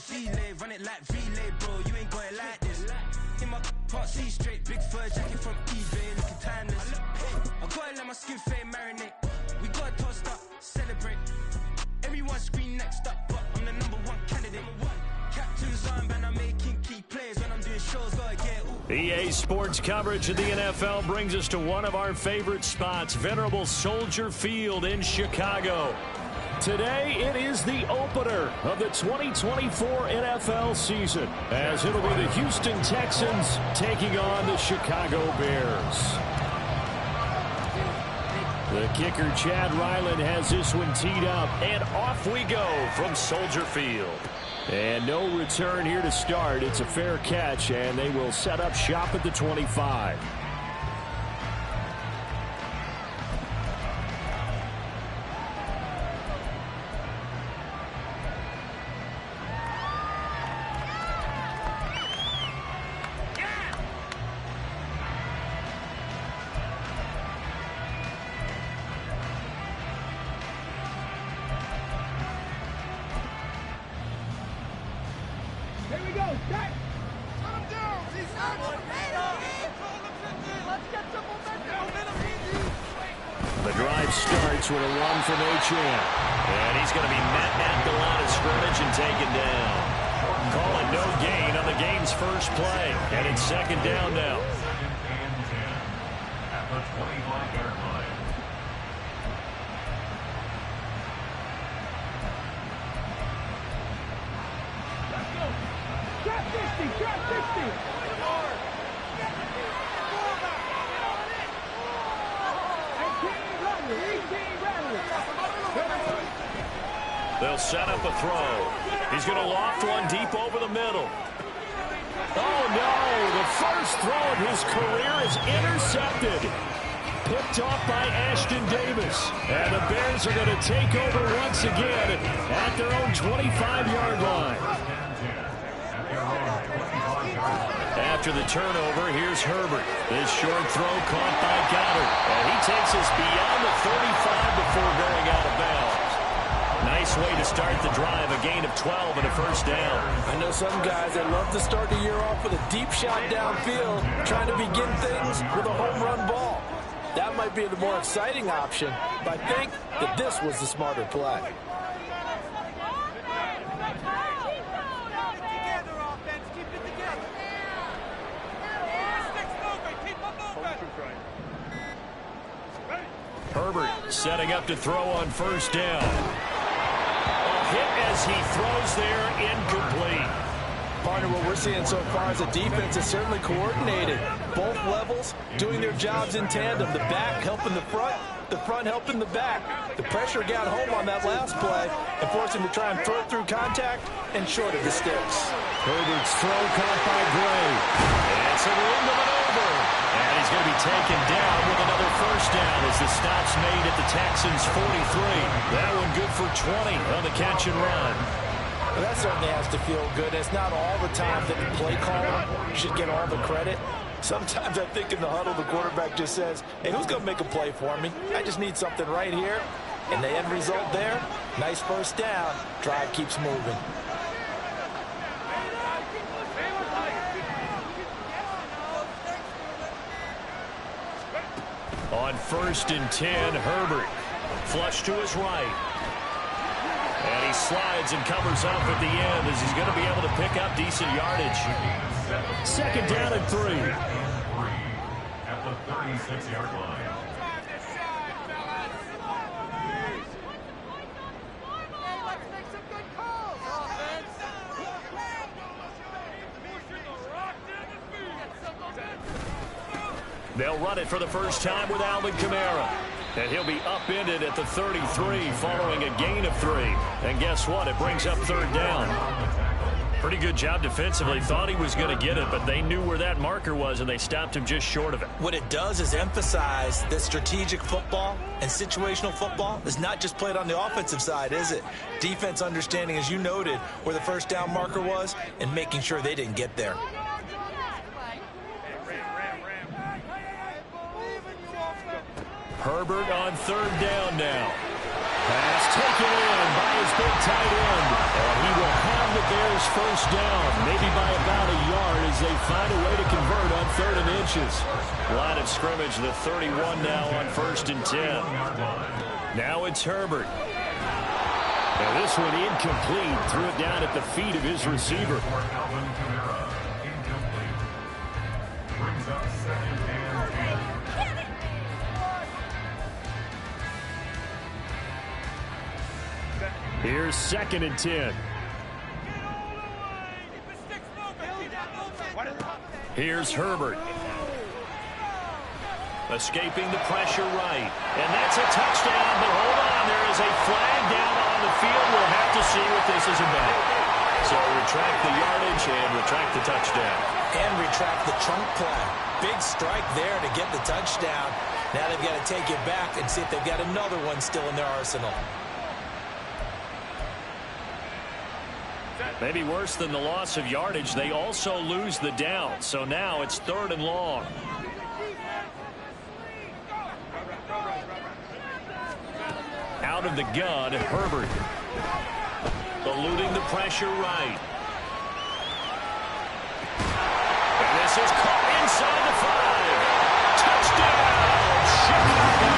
delay, run it like relay, bro. You ain't got it like this. In my can't see straight, big fur jacket from eBay, looking timeless. I gotta let my skin fade marinate. We gotta toast up, celebrate. Everyone scream next up, but I'm the #1 candidate. Captain's armband, I'm making key plays when I'm doing shows. Gotta get EA Sports coverage of the NFL brings us to one of our favorite spots, venerable Soldier Field in Chicago. Today, it is the opener of the 2024 NFL season, as it'll be the Houston Texans taking on the Chicago Bears. The kicker, Chad Ryland, has this one teed up, and off we go from Soldier Field. And no return here to start. It's a fair catch, and they will set up shop at the 25. The drive starts with a run from Achane. And he's going to be met at the line of scrimmage and taken down. Calling no gain on the game's first play. And it's second down now. At the 25-yard line. Trap 60, trap 60. They'll set up a throw. He's going to loft one deep over the middle. Oh, no. The first throw of his career is intercepted. Picked off by Ashton Davis. And the Bears are going to take over once again at their own 25-yard line. After the turnover, here's Herbert. This short throw caught by Goddard. And he takes us beyond the 35 before going out of bounds. Nice way to start the drive, a gain of 12 and a first down. I know some guys that love to start the year off with a deep shot downfield, trying to begin things with a home run ball. That might be the more exciting option, but I think that this was the smarter play. Herbert setting up to throw on first down. A hit as he throws there, incomplete. Partner, what we're seeing so far is the defense is certainly coordinated. Both levels doing their jobs in tandem. The back helping the front helping the back. The pressure got home on that last play and forced him to try and throw through contact and short of the sticks. Herbert's throw caught by Gray. And so we're into it over. And he's going to be taken down with another first down as the stop's made at the Texans' 43. That one good for 20 on the catch and run. Well, that certainly has to feel good. It's not all the time that the play caller should get all the credit. Sometimes I think in the huddle, the quarterback just says, hey, who's going to make a play for me? I just need something right here. And the end result there, nice first down. Drive keeps moving. On 1st and 10, Herbert. Flush to his right. And he slides and covers up at the end as he's going to be able to pick up decent yardage. Second down and 3. At the 36-yard line. They'll run it for the first time with Alvin Kamara. And he'll be upended at the 33 following a gain of 3. And guess what? It brings up third down. Pretty good job defensively. Thought he was going to get it, but they knew where that marker was, and they stopped him just short of it. What it does is emphasize that strategic football and situational football is not just played on the offensive side, is it? Defense understanding, as you noted, where the first down marker was and making sure they didn't get there. Herbert on third down now. Pass taken in by his big tight end. And he will have the Bears this first down, maybe by about a yard as they find a way to convert on 3rd and inches. Line of scrimmage, the 31 now on 1st and 10. Now it's Herbert. Now this one incomplete. Threw it down at the feet of his receiver. Brings up 2nd and 10. Here's 2nd and 10. Here's Herbert. Escaping the pressure right. And that's a touchdown, but hold on. There is a flag down on the field. We'll have to see what this is about. So retract the yardage and retract the touchdown. And retract the chunk play. Big strike there to get the touchdown. Now they've got to take it back and see if they've got another one still in their arsenal. Maybe worse than the loss of yardage, they also lose the down. So now it's 3rd and long. Out of the gun, Herbert. Eluding the pressure right. And this is caught inside the 5. Touchdown, Chicago!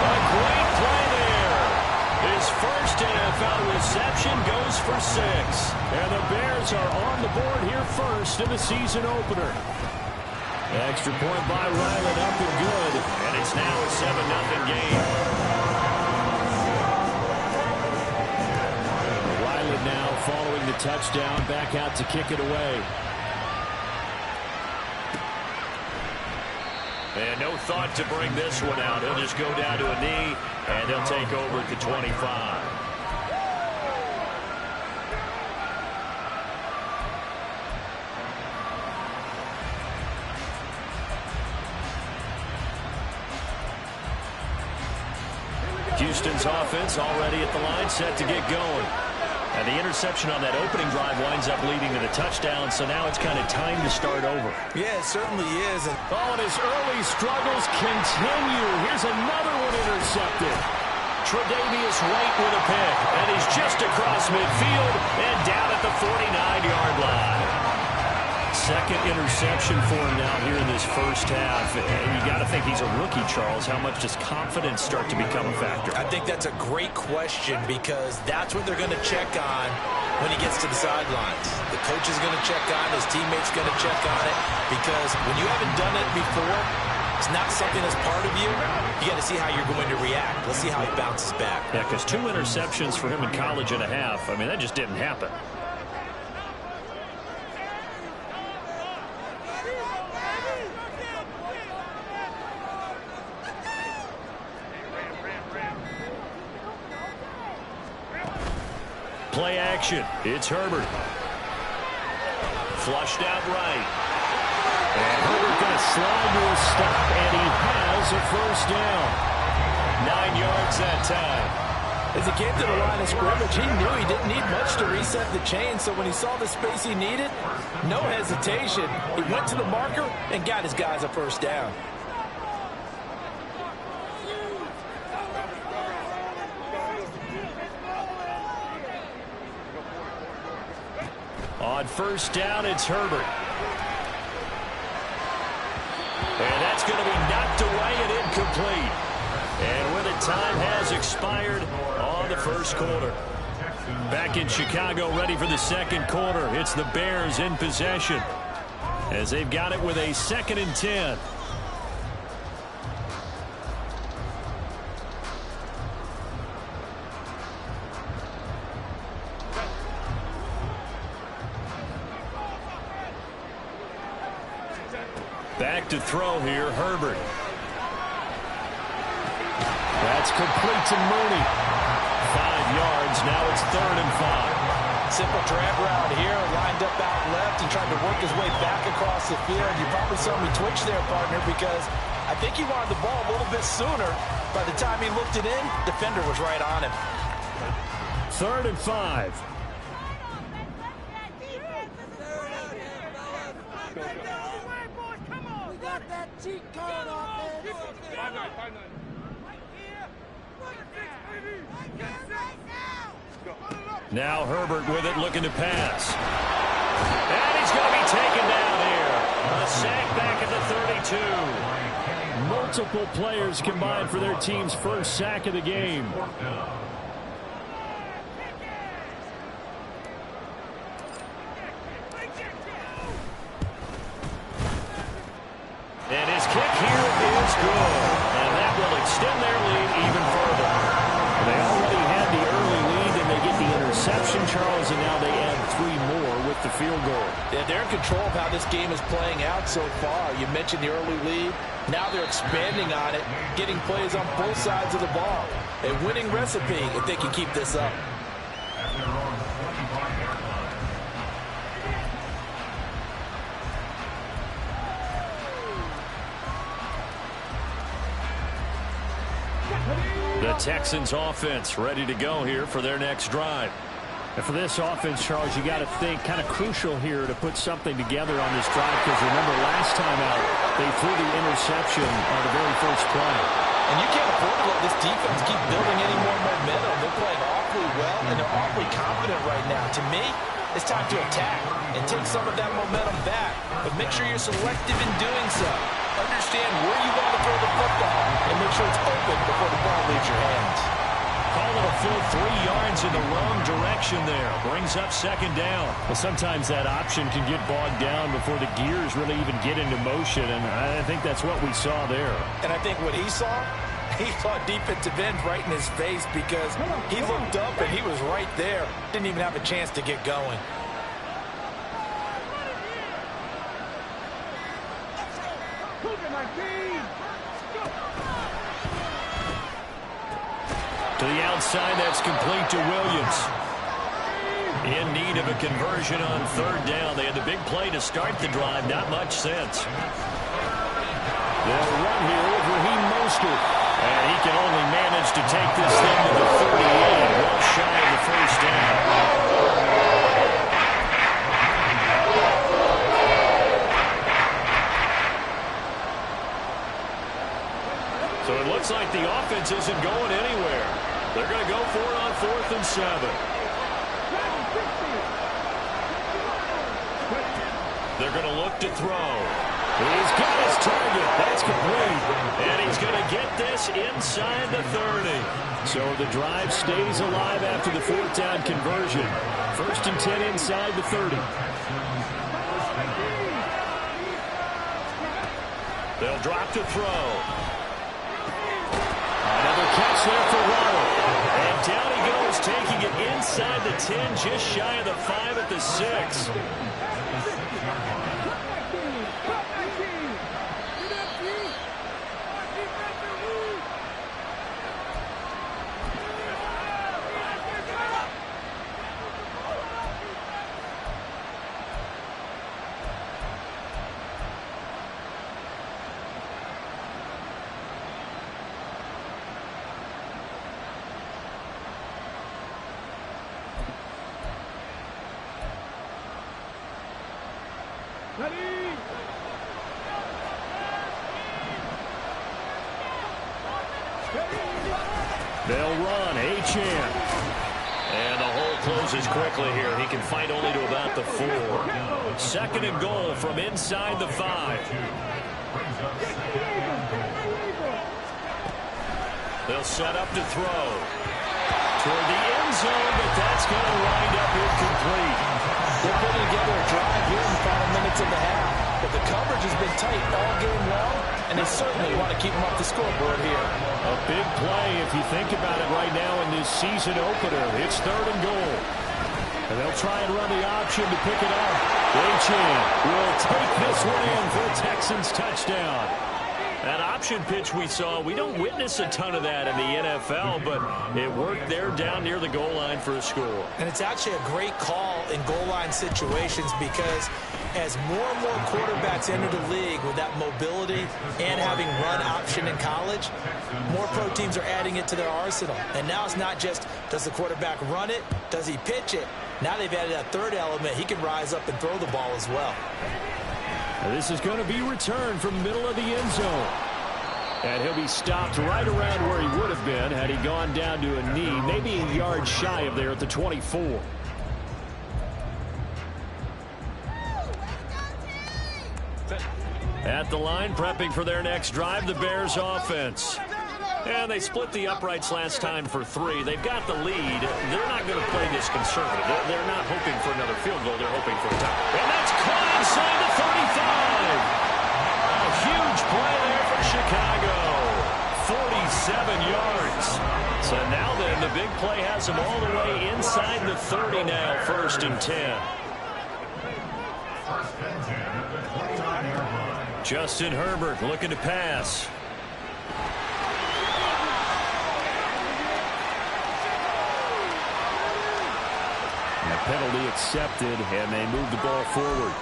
A great play there. His first NFL reception goes for 6. And the Bears are on the board here first in the season opener. Extra point by Ryland, up and good. And it's now a 7-0 game. Ryland now following the touchdown, back out to kick it away. And no thought to bring this one out. He'll just go down to a knee, and they'll take over at the 25. Houston's offense already at the line, set to get going. And the interception on that opening drive winds up leading to the touchdown, so now it's kind of time to start over. Yeah, it certainly is. And his early struggles continue. Here's another one intercepted. Tre'Davious White with a pick, and he's just across midfield and down at the 49-yard line. Second interception for him now here in this first half. And you got to think he's a rookie, Charles. How much does confidence start to become a factor? I think that's a great question because that's what they're going to check on when he gets to the sidelines. The coach is going to check on, his teammates going to check on it, because when you haven't done it before, it's not something that's part of you. You got to see how you're going to react. Let's see how he bounces back. Yeah, because 2 interceptions for him in college and a half. I mean, that just didn't happen. Play action. It's Herbert. Flushed out right. And Herbert going to slide to a stop, and he has a first down. 9 yards that time. As he came to the line of scrimmage, he knew he didn't need much to reset the chain, so when he saw the space he needed, no hesitation. He went to the marker and got his guys a first down. On first down, it's Herbert. And that's going to be knocked away and incomplete. And when the time has expired on the first quarter. Back in Chicago, ready for the second quarter. It's the Bears in possession as they've got it with a 2nd and 10. Back to throw here, Herbert. That's complete to Mooney. 5 yards, now it's 3rd and 5. Simple drag route here, lined up out left and tried to work his way back across the field. You probably saw me twitch there, partner, because I think he wanted the ball a little bit sooner. By the time he looked it in, defender was right on him. 3rd and 5. That cheat code off there. Right here. Right now. Go. Now Herbert with it, looking to pass. And he's going to be taken down here. A sack back at the 32. Multiple players combined for their team's first sack of the game. And his kick here is good. And that will extend their lead even further. They already had the early lead, and they get the interception, Charles, and now they add 3 more with the field goal. Yeah, they're in control of how this game is playing out so far. You mentioned the early lead. Now they're expanding on it, getting plays on both sides of the ball. A winning recipe if they can keep this up. The Texans offense ready to go here for their next drive. And for this offense, Charles, you got to think kind of crucial here to put something together on this drive, because remember last time out they threw the interception on the very first play. And you can't afford to let this defense keep building any more momentum. They're playing awfully well, and they're awfully confident right now. To me, it's time to attack and take some of that momentum back. But make sure you're selective in doing so. Understand where you want to throw the football and make sure it's open before the ball leaves your hands. Call it a full 3 yards in the wrong direction there. Brings up second down. Well, sometimes that option can get bogged down before the gears really even get into motion, and I think that's what we saw there. And I think what he saw defensive end right in his face, because he looked up and he was right there. Didn't even have a chance to get going. To the outside, that's complete to Williams. In need of a conversion on third down. They had the big play to start the drive. Not much sense. They'll run here with Raheem Mostert. And he can only manage to take this thing to the 38. Well shy of the first down. So it looks like the offense isn't going anywhere. They're going to go for it on 4th and 7. They're going to look to throw. He's got his target. That's complete. And he's going to get this inside the 30. So the drive stays alive after the 4th down conversion. 1st and 10 inside the 30. They'll drop to throw. Another catch there for Waddle. And down he goes, taking it inside the 10, just shy of the 5 at the 6. They'll run. Achane. And the hole closes quickly here. He can fight only to about the 4. 2nd and goal from inside the 5. They'll set up to throw. Toward the end zone, but that's going to wind up incomplete. They're putting together a drive here in the final minutes of the half. But the coverage has been tight all game long, and they certainly want to keep them off the scoreboard here. A big play if you think about it right now in this season opener. It's 3rd and goal. And they'll try and run the option to pick it up. Achane will take this one in for a Texans touchdown. That option pitch we saw, we don't witness a ton of that in the NFL, but it worked there down near the goal line for a score. And it's actually a great call in goal line situations, because as more and more quarterbacks enter the league with that mobility and having run option in college, more pro teams are adding it to their arsenal. And now it's not just, does the quarterback run it? Does he pitch it? Now they've added that 3rd element. He can rise up and throw the ball as well. And this is going to be returned from the middle of the end zone. And he'll be stopped right around where he would have been had he gone down to a knee, maybe a yard shy of there at the 24. At the line, prepping for their next drive, the Bears offense. And they split the uprights last time for 3. They've got the lead. They're not going to play this conservative. They're not hoping for another field goal. They're hoping for a touchdown. And that's caught inside the 35. A huge play there for Chicago. 47 yards. So now then, the big play has them all the way inside the 30 now, 1st and 10. Justin Herbert looking to pass. A penalty accepted, and they move the ball forward.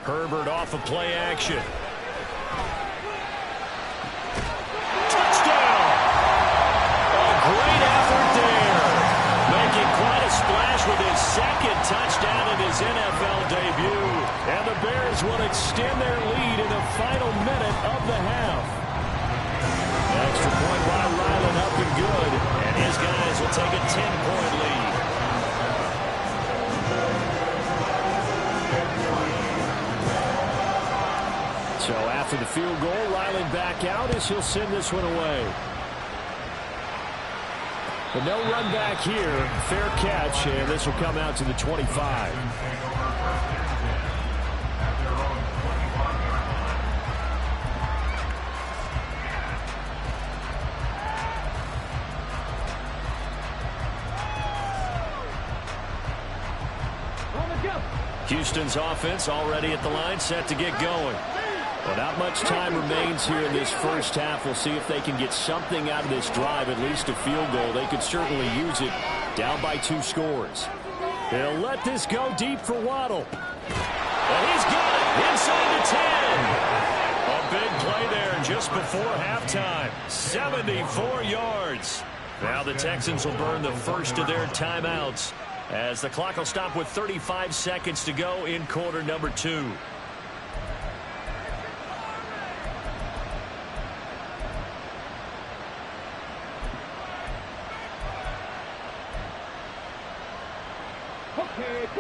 Herbert off of play action. Touchdown! A great effort there. Making quite a splash with his 2nd touchdown in his NFL debut. And the Bears will extend their lead in the final minute of the half. Extra point by Ryland up and good. And his guys will take a 10-point lead. So after the field goal, Ryland back out as he'll send this one away. But no run back here. Fair catch, and this will come out to the 25. Houston's offense already at the line, set to get going. Well, not much time remains here in this first half. We'll see if they can get something out of this drive, at least a field goal. They could certainly use it, down by 2 scores. They'll let this go deep for Waddle. And he's got it inside the 10. A big play there just before halftime. 74 yards. Now the Texans will burn the first of their timeouts as the clock will stop with 35 seconds to go in quarter number 2.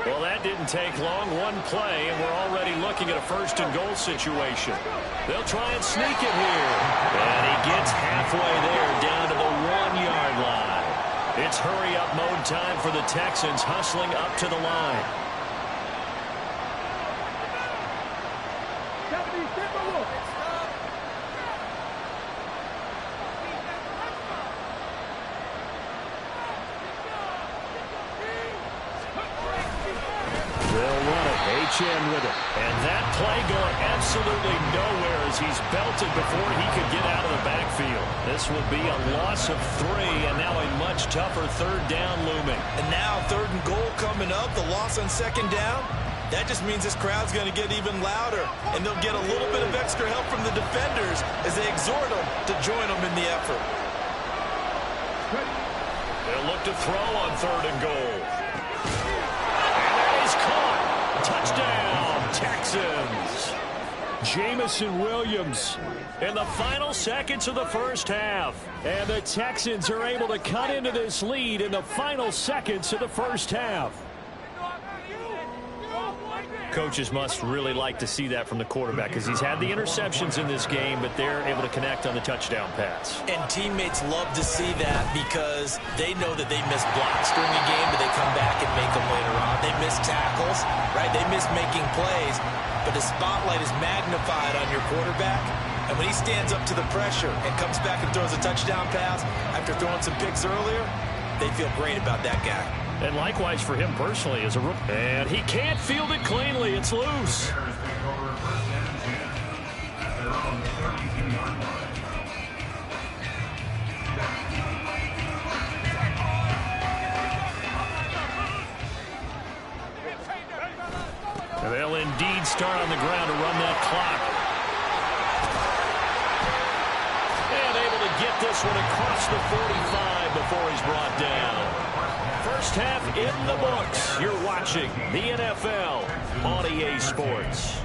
Well, that didn't take long. One play, and we're already looking at a 1st and goal situation. They'll try and sneak it here. And he gets halfway there, down to the 1-yard line. It's hurry-up mode time for the Texans, hustling up to the line. In with it. And that play going absolutely nowhere as he's belted before he could get out of the backfield. This will be a loss of 3, and now a much tougher 3rd down looming. And now 3rd and goal coming up, the loss on 2nd down. That just means this crowd's going to get even louder, and they'll get a little bit of extra help from the defenders as they exhort them to join them in the effort. They'll look to throw on 3rd and goal. And that is caught. Touchdown, Texans. Jamison Williams in the final seconds of the first half. And the Texans are able to cut into this lead in the final seconds of the first half. Coaches must really like to see that from the quarterback because he's had the interceptions in this game, but they're able to connect on the touchdown pass. And teammates love to see that because they know that they miss blocks during a game, but they come back and make them later on. They miss tackles, right? They miss making plays, but the spotlight is magnified on your quarterback. And when he stands up to the pressure and comes back and throws a touchdown pass after throwing some picks earlier, they feel great about that guy. And likewise for him personally as a rookie. And he can't field it cleanly. It's loose. start on the ground to run that clock. And able to get this one across the 45 before he's brought down. First half in the books. You're watching the NFL on EA Sports.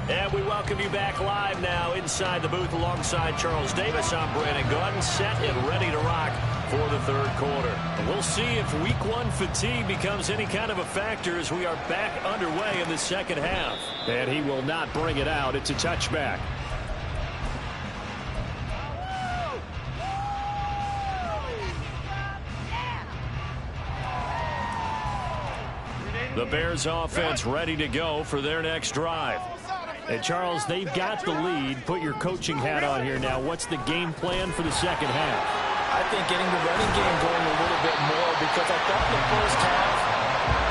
And we welcome you back live now inside the booth alongside Charles Davis. I'm Brandon Gaudin, set and ready to rock for the third quarter. And we'll see if week one fatigue becomes any kind of a factor as we are back underway in the second half. And he will not bring it out. It's a touchback. The Bears offense ready to go for their next drive. And Charles, they've got the lead. Put your coaching hat on here now. What's the game plan for the second half? I think getting the running game going a little bit more, because I thought in the first half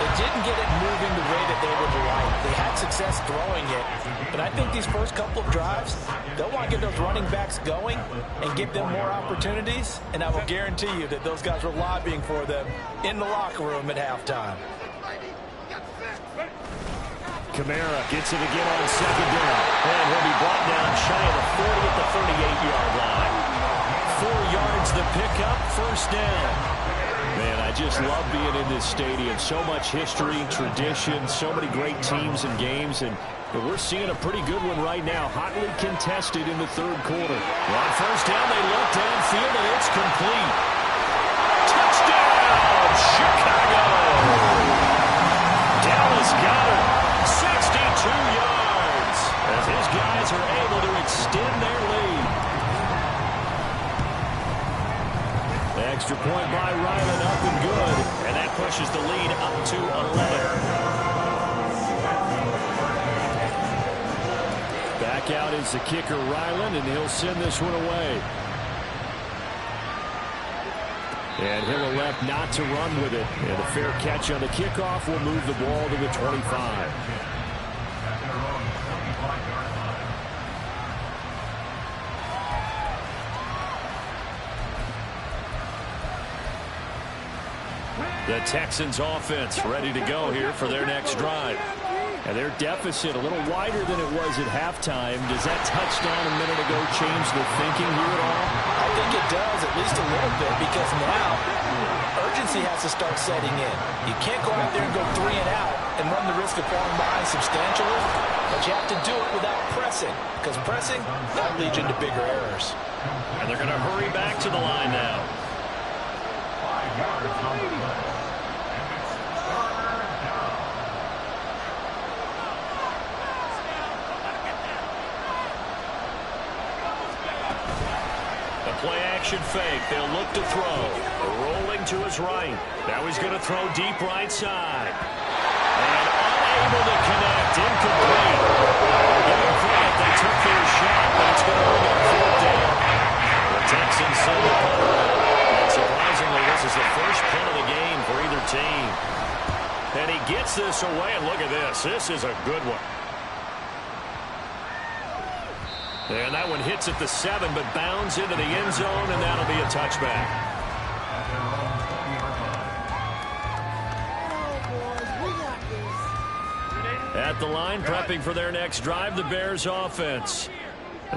they didn't get it moving the way that they would like. They had success throwing it. But I think these first couple of drives, they'll want to get those running backs going and give them more opportunities. And I will guarantee you that those guys were lobbying for them in the locker room at halftime. Kamara gets it again on second down. And he'll be brought down shy of the 40 at the 38-yard line. 4 yards the pickup, first down. Man, I just love being in this stadium. So much history, tradition, so many great teams and games. And we're seeing a pretty good one right now. Hotly contested in the third quarter. On first down, they look downfield, and it's complete. Touchdown, Chicago! Dallas got it. 62 yards as his guys are able to extend their lead. The extra point by Ryland up and good, and that pushes the lead up to 11. Back out is the kicker Ryland, and he'll send this one away. And he'll elect not to run with it. And a fair catch on the kickoff will move the ball to the 25. The Texans offense ready to go here for their next drive. And their deficit a little wider than it was at halftime. Does that touchdown a minute ago change the thinking here at all? I think it does, at least a little bit, because now urgency has to start setting in. You can't go out there and go 3 and out and run the risk of falling behind substantially, but you have to do it without pressing, because pressing, that leads you into bigger errors. And they're going to hurry back to the line now. 5 yards on the play. Play action fake. They'll look to throw. Rolling to his right. Now he's going to throw deep right side. And unable to connect. Incomplete. Give him credit. They took their shot, but it's going to bring up 4th down. The Texans send the punt out. And surprisingly, this is the first punt of the game for either team. And he gets this away, and look at this. This is a good one. And that one hits at the 7, but bounds into the end zone, and that'll be a touchback. At the line, prepping for their next drive, the Bears offense.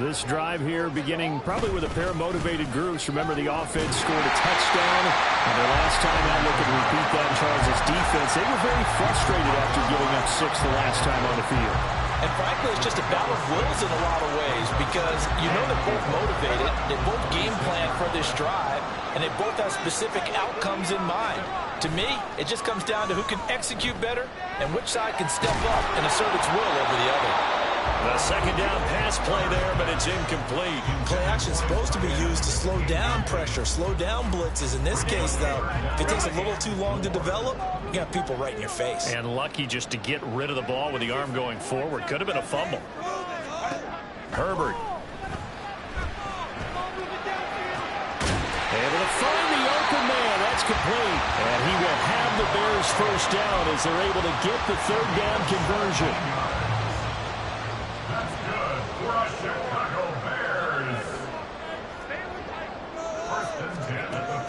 This drive here beginning probably with a pair of motivated groups. Remember, the offense scored a touchdown. And their last time out, looking to repeat that in Charles' defense. They were very frustrated after giving up 6 the last time on the field. And frankly, it's just a battle of wills in a lot of ways, because you know they're both motivated, they both game plan for this drive, and they both have specific outcomes in mind. To me, it just comes down to who can execute better and which side can step up and assert its will over the other. The second down pass play there, but it's incomplete. Play action is supposed to be used to slow down pressure, slow down blitzes. In this case, though, if it takes a little too long to develop, you got people right in your face. And lucky just to get rid of the ball with the arm going forward. Could have been a fumble. Herbert. Able to find the open man. That's complete. And he will have the Bears first down as they're able to get the third down conversion. That's good for us Chicago Bears. First and 10 at the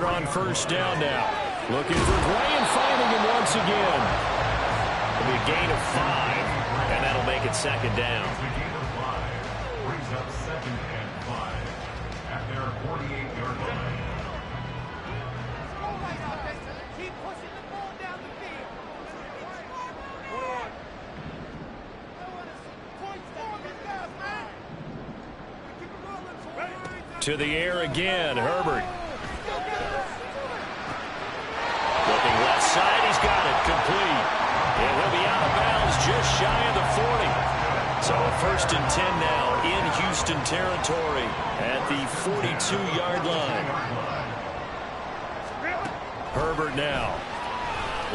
Herbert on first down now. Looking for Gray and finding him once again. It'll be a gain of 5, and that'll make it second down. The gain of 5 brings up 2nd and 5 at their 48-yard line. Keep pushing the ball down the field. To the air again, Herbert. Looking left side, he's got it, complete. And he'll be out of bounds just shy of the 40. So a 1st and 10 now in Houston territory at the 42-yard line. Herbert now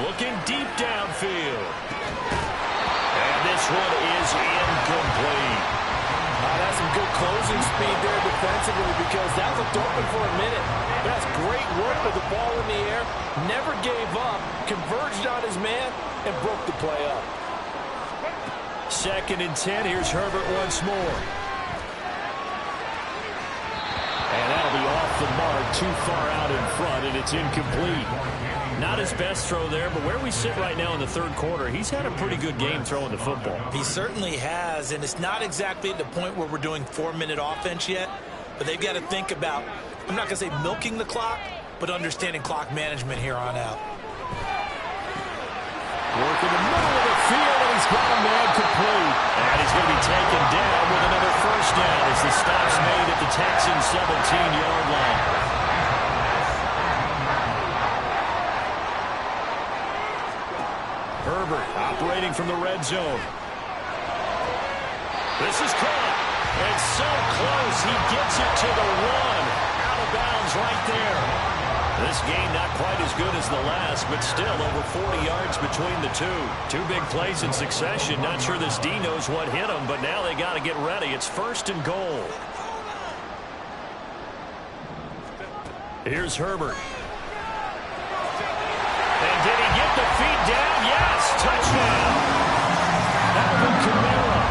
looking deep downfield. And this one is incomplete. That's some good closing speed there defensively because that looked open for a minute. That's great work with the ball in the air. Never gave up, converged on his man, and broke the play up. 2nd and 10. Here's Herbert once more. And that'll be off the mark, too far out in front, and it's incomplete. Not his best throw there, but where we sit right now in the 3rd quarter, he's had a pretty good game throwing the football. He certainly has, and it's not exactly at the point where we're doing 4-minute offense yet, but they've got to think about, I'm not going to say milking the clock, but understanding clock management here on out. Work in the middle of the field, and he's got a man complete. And he's going to be taken down with another 1st down as the stop's made at the Texans' 17-yard line. Herbert operating from the red zone. This is caught. And so close. He gets it to the 1. Out of bounds right there. This game not quite as good as the last, but still over 40 yards between the two. 2 big plays in succession. Not sure this D knows what hit him, but now they got to get ready. It's 1st and goal. Here's Herbert. And did he get the feet down? Yes, touchdown. Alvin Kamara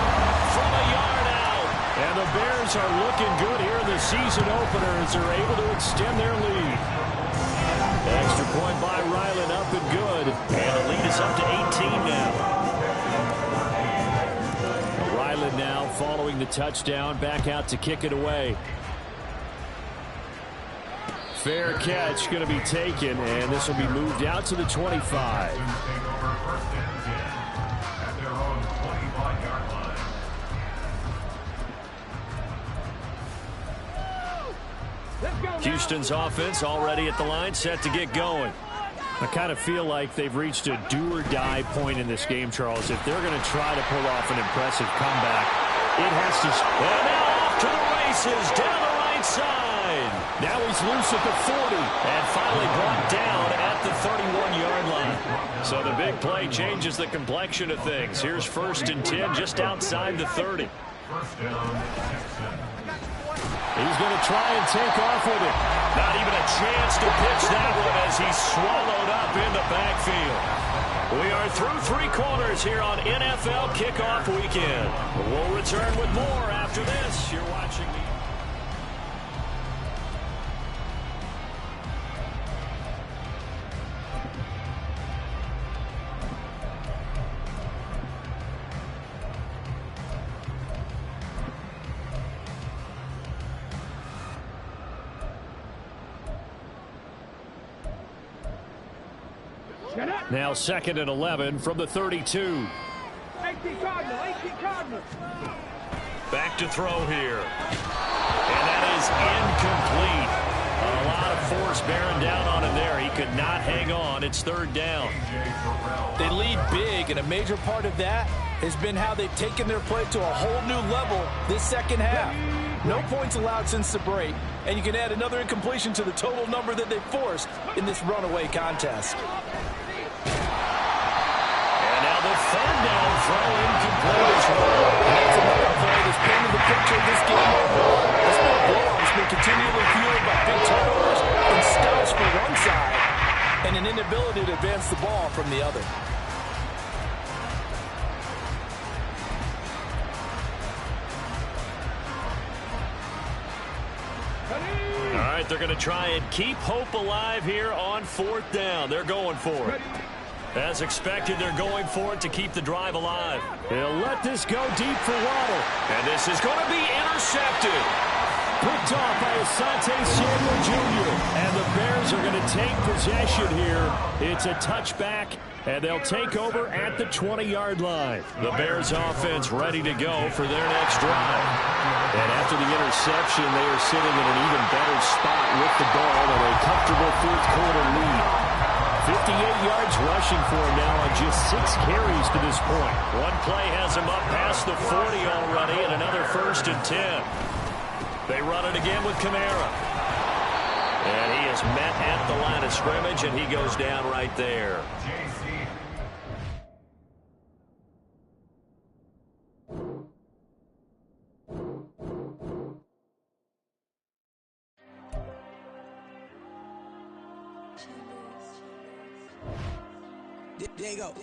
from a yard out. And the Bears are looking good here in the season opener as they're able to extend their lead. Extra point by Ryland, up and good. And the lead is up to 18 now. Ryland now following the touchdown, back out to kick it away. Fair catch going to be taken, and this will be moved out to the 25. Houston's offense already at the line, set to get going. I kind of feel like they've reached a do-or-die point in this game, Charles. If they're going to try to pull off an impressive comeback, it has to... And now off to the races, down the right side. Now he's loose at the 40, and finally brought down at the 31-yard line. So the big play changes the complexion of things. Here's 1st and 10, just outside the 30. He's going to try and take off with it. Not even a chance to pitch that one as he's swallowed up in the backfield. We are through 3 quarters here on NFL Kickoff Weekend. We'll return with more after this. You're watching the... Now 2nd and 11 from the 32. Back to throw here. And that is incomplete. A lot of force bearing down on him there. He could not hang on. It's 3rd down. They lead big, and a major part of that has been how they've taken their play to a whole new level this 2nd half. No points allowed since the break, and you can add another incompletion to the total number that they've forced in this runaway contest. And now the 3rd down throw incomplete as well. That's another play that's painted the picture of this game overall. It's been a blowout. It's been continually fueled by big turnovers and stops for one side and an inability to advance the ball from the other. All right, it. They're going to try and keep hope alive here on 4th down. They're going for it. As expected, they're going for it to keep the drive alive. He'll let this go deep for Waddle. And this is going to be intercepted. Picked off by Asante Samuel Jr. And the Bears are going to take possession here. It's a touchback, and they'll take over at the 20-yard line. The Bears offense ready to go for their next drive. And after the interception, they are sitting in an even better spot with the ball and a comfortable fourth-quarter lead. 58 yards rushing for him now on just 6 carries to this point. One play has him up past the 40 already, and another 1st and 10. They run it again with Kamara. And he is met at the line of scrimmage, and he goes down right there. There you go.